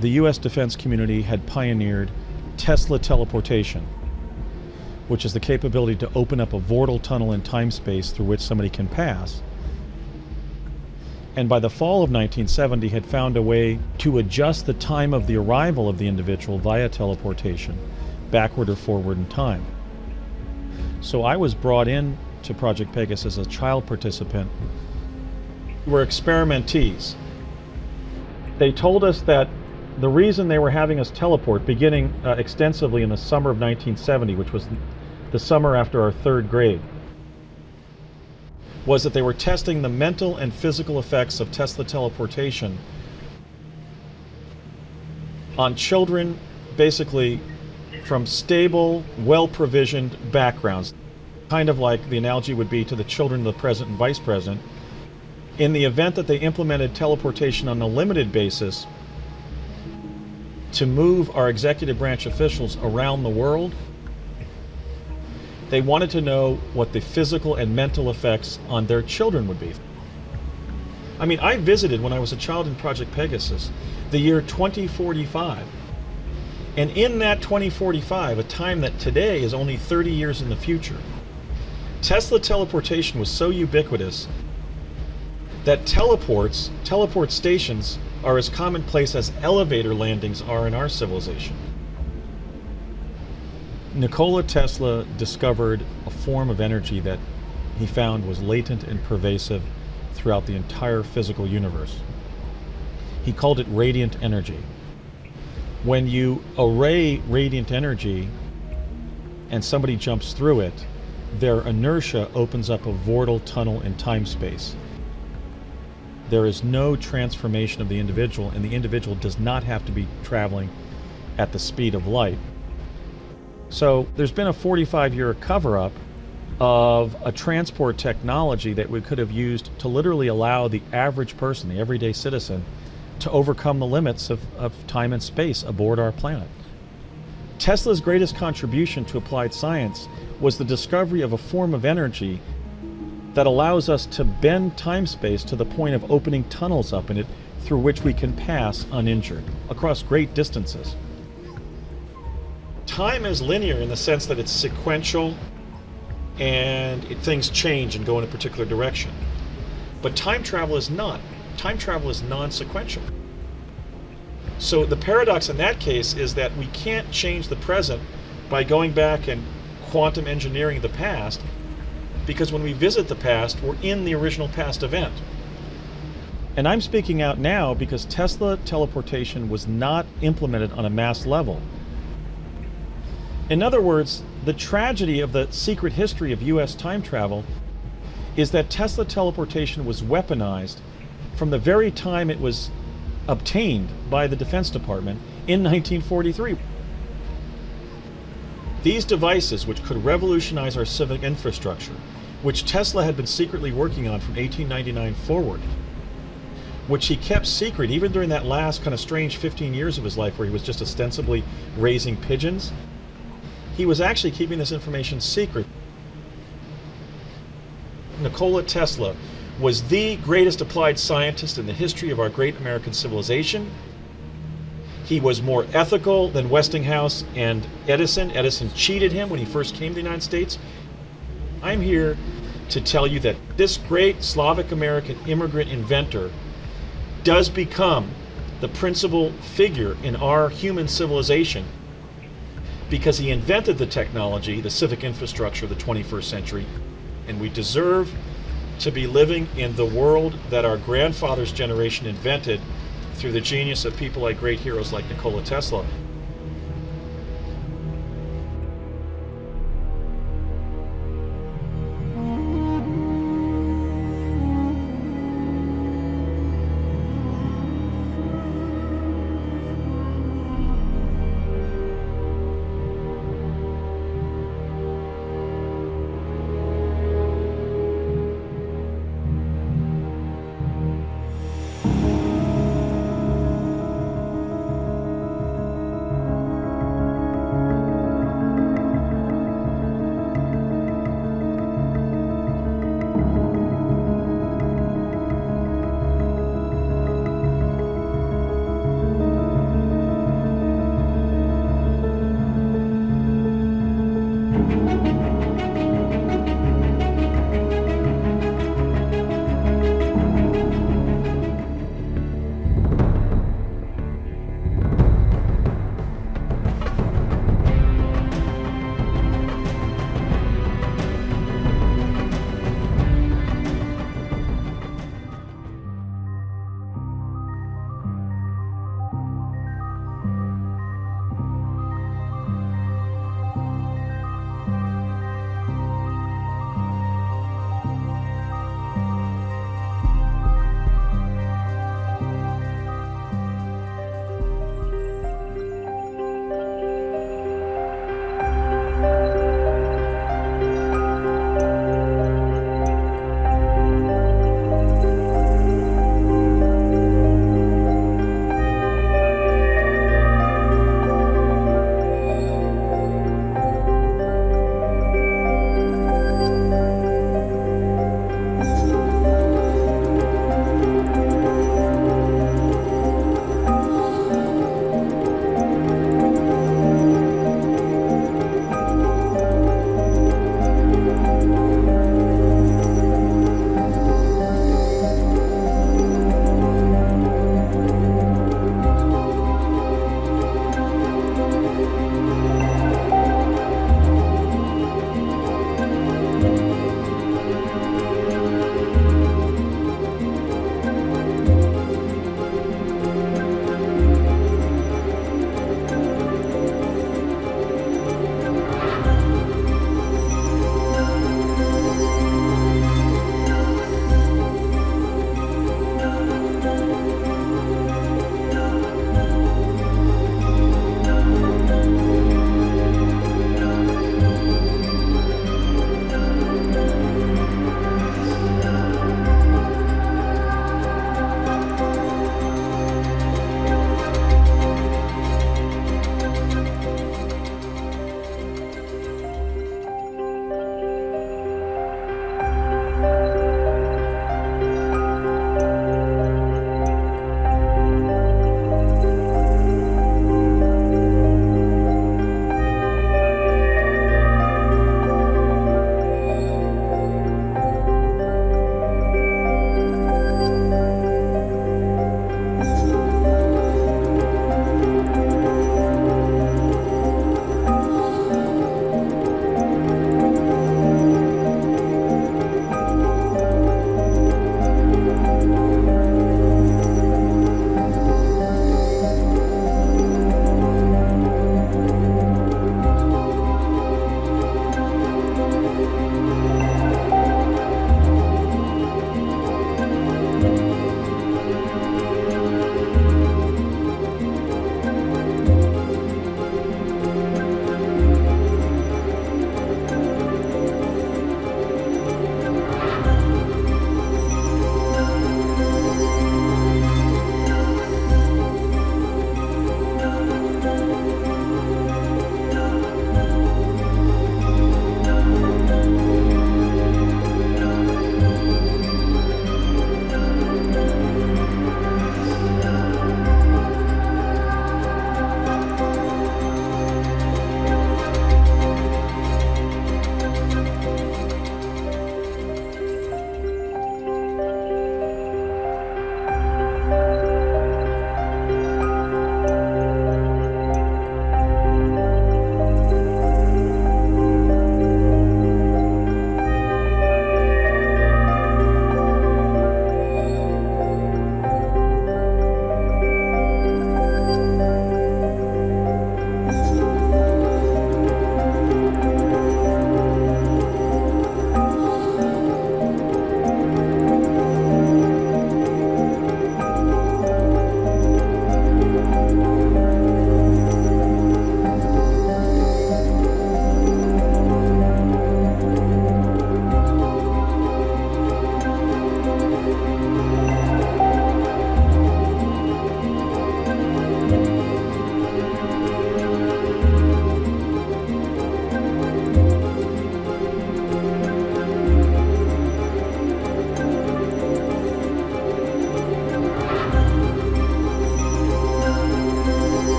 the U.S. defense community had pioneered Tesla teleportation, which is the capability to open up a vortal tunnel in time-space through which somebody can pass. And by the fall of 1970 had found a way to adjust the time of the arrival of the individual via teleportation, backward or forward in time. So I was brought in to Project Pegasus as a child participant. We were experimentees. They told us that the reason they were having us teleport, beginning extensively in the summer of 1970, which was the summer after our third grade, was that they were testing the mental and physical effects of Tesla teleportation on children, basically from stable, well-provisioned backgrounds. Kind of like the analogy would be to the children of the president and vice president. In the event that they implemented teleportation on a limited basis to move our executive branch officials around the world, they wanted to know what the physical and mental effects on their children would be. I mean, I visited, when I was a child in Project Pegasus, the year 2045. And in that 2045, a time that today is only 30 years in the future, Tesla teleportation was so ubiquitous that teleport stations are as commonplace as elevator landings are in our civilization. Nikola Tesla discovered a form of energy that he found was latent and pervasive throughout the entire physical universe. He called it radiant energy. When you array radiant energy and somebody jumps through it, their inertia opens up a vortal tunnel in time-space. There is no transformation of the individual, and the individual does not have to be traveling at the speed of light. So there's been a 45-year cover-up of a transport technology that we could have used to literally allow the average person, the everyday citizen, to overcome the limits of time and space aboard our planet. Tesla's greatest contribution to applied science was the discovery of a form of energy that allows us to bend time-space to the point of opening tunnels up in it through which we can pass uninjured across great distances. Time is linear in the sense that it's sequential and things change and go in a particular direction. But time travel is not. Time travel is non-sequential. So the paradox in that case is that we can't change the present by going back and quantum engineering the past, because when we visit the past, we're in the original past event. And I'm speaking out now because Tesla teleportation was not implemented on a mass level. In other words, the tragedy of the secret history of US time travel is that Tesla teleportation was weaponized from the very time it was obtained by the Defense Department in 1943. These devices, which could revolutionize our civic infrastructure, which Tesla had been secretly working on from 1899 forward, which he kept secret even during that last kind of strange 15 years of his life where he was just ostensibly raising pigeons, he was actually keeping this information secret. Nikola Tesla was the greatest applied scientist in the history of our great American civilization. He was more ethical than Westinghouse and Edison. Edison cheated him when he first came to the United States. I'm here to tell you that this great Slavic American immigrant inventor does become the principal figure in our human civilization because he invented the technology, the civic infrastructure of the 21st century, and we deserve to be living in the world that our grandfather's generation invented through the genius of people like great heroes like Nikola Tesla.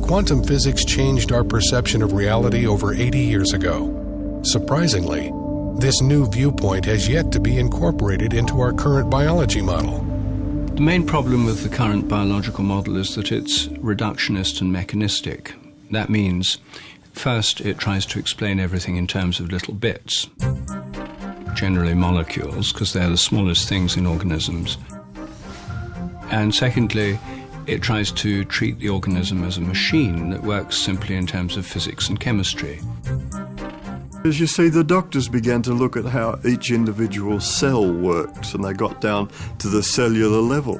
quantum physics changed our perception of reality over 80 years ago. Surprisingly, this new viewpoint has yet to be incorporated into our current biology model. The main problem with the current biological model is that it's reductionist and mechanistic. That means, first, it tries to explain everything in terms of little bits, generally molecules, because they're the smallest things in organisms. And secondly, it tries to treat the organism as a machine that works simply in terms of physics and chemistry. As you see, the doctors began to look at how each individual cell works, and they got down to the cellular level.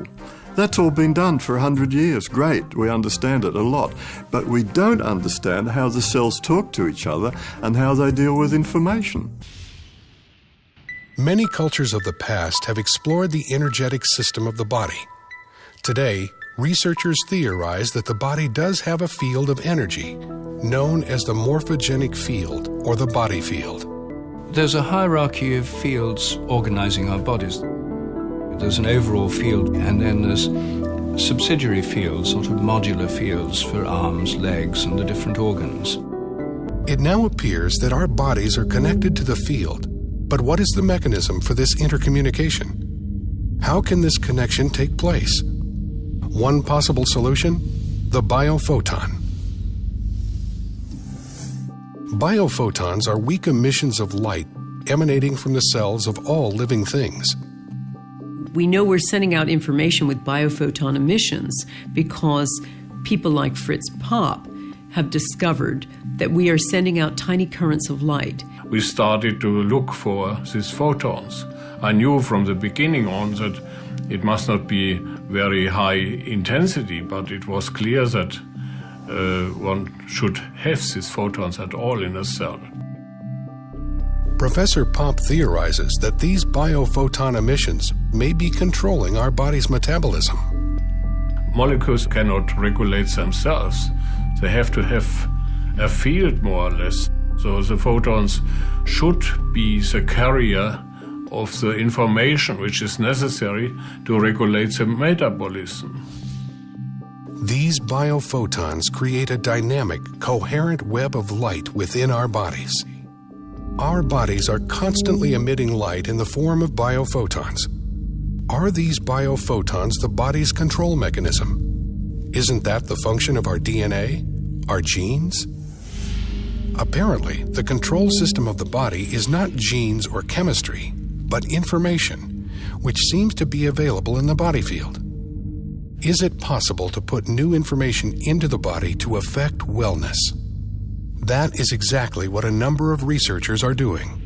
That's all been done for 100 years. Great, we understand it a lot. But we don't understand how the cells talk to each other and how they deal with information. Many cultures of the past have explored the energetic system of the body. Today, researchers theorize that the body does have a field of energy, known as the morphogenic field, or the body field. There's a hierarchy of fields organizing our bodies. There's an overall field, and then there's subsidiary fields, sort of modular fields for arms, legs, and the different organs. It now appears that our bodies are connected to the field, but what is the mechanism for this intercommunication? How can this connection take place? One possible solution? The biophoton. Biophotons are weak emissions of light emanating from the cells of all living things. We know we're sending out information with biophoton emissions because people like Fritz Popp have discovered that we are sending out tiny currents of light. We started to look for these photons. I knew from the beginning on that it must not be very high intensity, but it was clear that one should have these photons at all in a cell. Professor Popp theorizes that these biophoton emissions may be controlling our body's metabolism. Molecules cannot regulate themselves. They have to have a field, more or less. So the photons should be the carrier of the information which is necessary to regulate the metabolism. These biophotons create a dynamic, coherent web of light within our bodies. Our bodies are constantly emitting light in the form of biophotons. Are these biophotons the body's control mechanism? Isn't that the function of our DNA, our genes? Apparently, the control system of the body is not genes or chemistry, but information, which seems to be available in the body field. Is it possible to put new information into the body to affect wellness? That is exactly what a number of researchers are doing.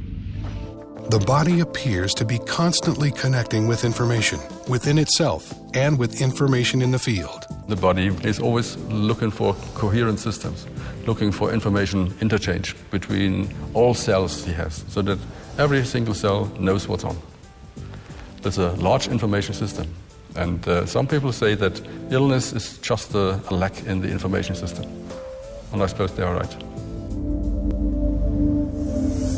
The body appears to be constantly connecting with information within itself and with information in the field. The body is always looking for coherent systems, looking for information interchange between all cells he has, so that every single cell knows what's on. There's a large information system. And some people say that illness is just a lack in the information system. And I suppose they are right.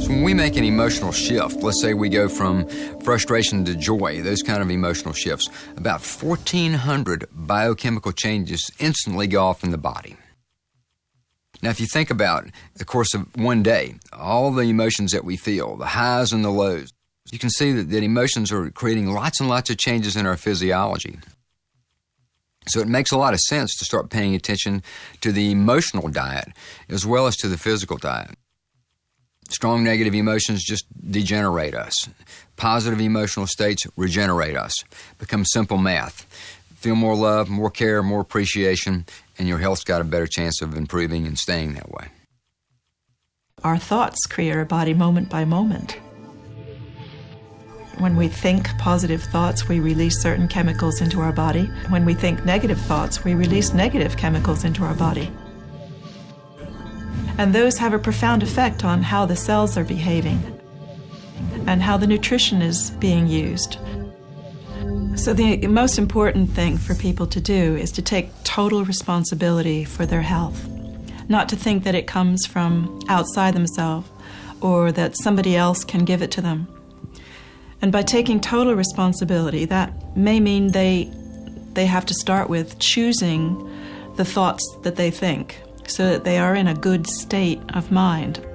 So when we make an emotional shift, let's say we go from frustration to joy, those kind of emotional shifts, about 1,400 biochemical changes instantly go off in the body. Now, if you think about the course of one day, all the emotions that we feel, the highs and the lows, you can see that emotions are creating lots and lots of changes in our physiology. So it makes a lot of sense to start paying attention to the emotional diet as well as to the physical diet. Strong negative emotions just degenerate us. Positive emotional states regenerate us. Become simple math. Feel more love, more care, more appreciation, and your health's got a better chance of improving and staying that way. Our thoughts create our body moment by moment. When we think positive thoughts, we release certain chemicals into our body. When we think negative thoughts, we release negative chemicals into our body. And those have a profound effect on how the cells are behaving and how the nutrition is being used. So the most important thing for people to do is to take total responsibility for their health, not to think that it comes from outside themselves or that somebody else can give it to them. And by taking total responsibility, that may mean they have to start with choosing the thoughts that they think, so that they are in a good state of mind.